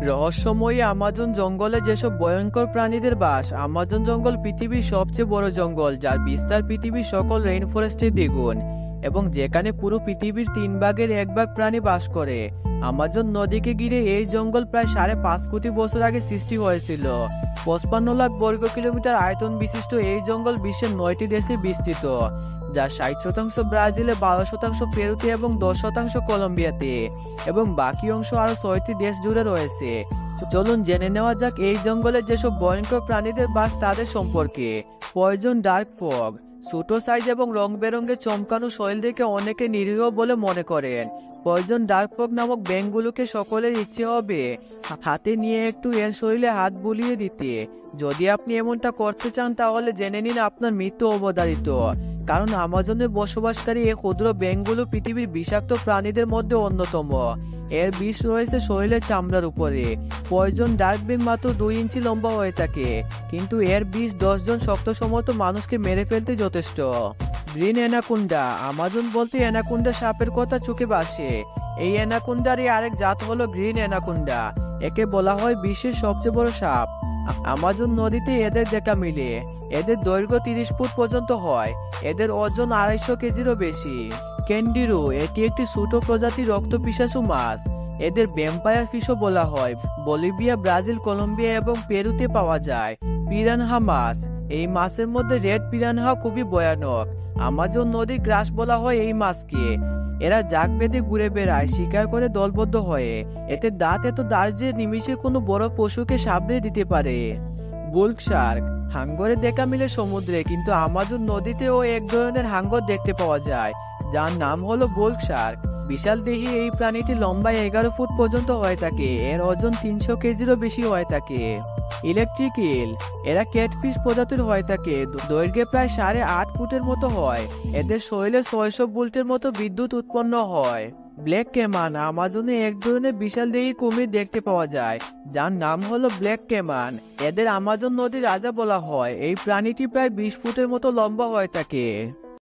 রহস্যময়ী Amazon জঙ্গলে যেসব ভয়ঙ্কর প্রাণীদের বাস। আমাজন জঙ্গল পৃথিবীর সবচেয়ে বড় জঙ্গল, যার বিস্তার পৃথিবীর সকল রেইন ফরেস্টের দ্বিগুণ এবং যেখানে পুরো পৃথিবীর 3 ভাগের 1 ভাগ প্রাণী বাস করে। আমাজন নদীকে ঘিরে এই জঙ্গল প্রায় 5.5 কোটি বছর আগে সৃষ্টি হয়েছিল। 55 লাখ বর্গ কিলোমিটার আয়তন বিশিষ্ট এই জঙ্গল বিশ্বের 9টি দেশে বিস্তৃত, যা 60% ব্রাজিলে, 12% পেরুতে এবং 10% কলম্বিয়াতে, এবং বাকি অংশ আরো 6টি দেশ জুড়ে রয়েছে। তো চলুন জেনে নেওয়া যাক এই জঙ্গলে যেসব ভয়ঙ্কর প্রাণীদের বাস তাদের সম্পর্কে। Poison dark fog. ছোট সাইজ এবং রং বেরঙের চমকানো শৈল দেখে অনেকে নিরীহ বলে মনে করেন। পয়জন ডার্ক ফগ নামক ব্যাঙগুলোকে সকলের ইচ্ছে হবে হাতে নিয়ে একটু এর শরীরে হাত বুলিয়ে দিতে। যদি আপনি এমনটা করতে চান তাহলে জেনে নিন আপনার মৃত্যু অবধারিত, কারণ আমাজনে বসবাসকারী এই ক্ষুদ্র ব্যাঙগুলো পৃথিবীর বিষাক্ত প্রাণীদের মধ্যে অন্যতম। এর বিষ রয়েছে শরীরের চামড়ার উপরে। পয়জন ডার্ক ব্যাঙ মাত্র 2 ইঞ্চি লম্বা হয়ে থাকে, কিন্তু এর বিষ 10 জন শক্ত সমর্থ মানুষকে মেরে ফেলতে যথেষ্ট। Green anaconda. আমাজন বলতে অ্যানাকোন্ডা সাপের কথা চোখে ভাসে। এই অ্যানাকোন্ডারই আরেক জাত হলো গ্রিন অ্যানাকোন্ডা। একে বলা হয় বিশ্বের সবচেয়ে বড় সাপ। আমাজন নদীতে এদের দেখা মিলে। এদের দৈর্ঘ্য 30 ফুট পর্যন্ত হয়। এদের ওজন 250 কেজিরও বেশি। ক্যান্ডিরো। এটি একটি ছোট প্রজাতির রক্তপিশাচু মাছ। এদের ভ্যাম্পায়ার ফিশও বলা হয়। বলিভিয়া, ব্রাজিল, কলম্বিয়া এবং পেরুতে পাওয়া যায়। পিরানহা মাছ। এই মাছের মধ্যে রেড পিরানহা খুবই ভয়ানক। আমাজন নদীর গ্রাস বলা হয় এই মাছকে। এরা জাক বেঁধে ঘুরে বেড়ায়, শিকার করে দলবদ্ধ হয়ে। এতে দাঁত এত দাঁড় যে নিমিষে কোনো বড় পশুকে সাবড়ে দিতে পারে। Bullock Shark. হাঙ্গরে দেখা মিলে সমুদ্রে, কিন্তু আমাজন নদীতেও এক ধরনের হাঙ্গর দেখতে পাওয়া যায়, যার নাম হলো বুলক শার্ক। বিশাল দেহী এই প্রাণীটি লম্বায় 11 ফুট পর্যন্ত হয়ে থাকে। এর ওজন 300 কেজিরও বেশি হয়ে থাকে। ইলেকট্রিক ইল। এরা ক্যাটফিশ প্রজাতির হয়ে থাকে। দৈর্ঘ্যে প্রায় 8.5 ফুটের মতো হয়। এদের শরীরে 600 ভোল্টের মতো বিদ্যুৎ উৎপন্ন হয়। ব্ল্যাক ক্যামান। আমাজনে এক ধরনের বিশাল দেহী কুমির দেখতে পাওয়া যায়, যার নাম হলো ব্ল্যাক ক্যামান। এদের আমাজন নদীর রাজা বলা হয়। এই প্রাণীটি প্রায় 20 ফুটের মতো লম্বা হয়ে থাকে।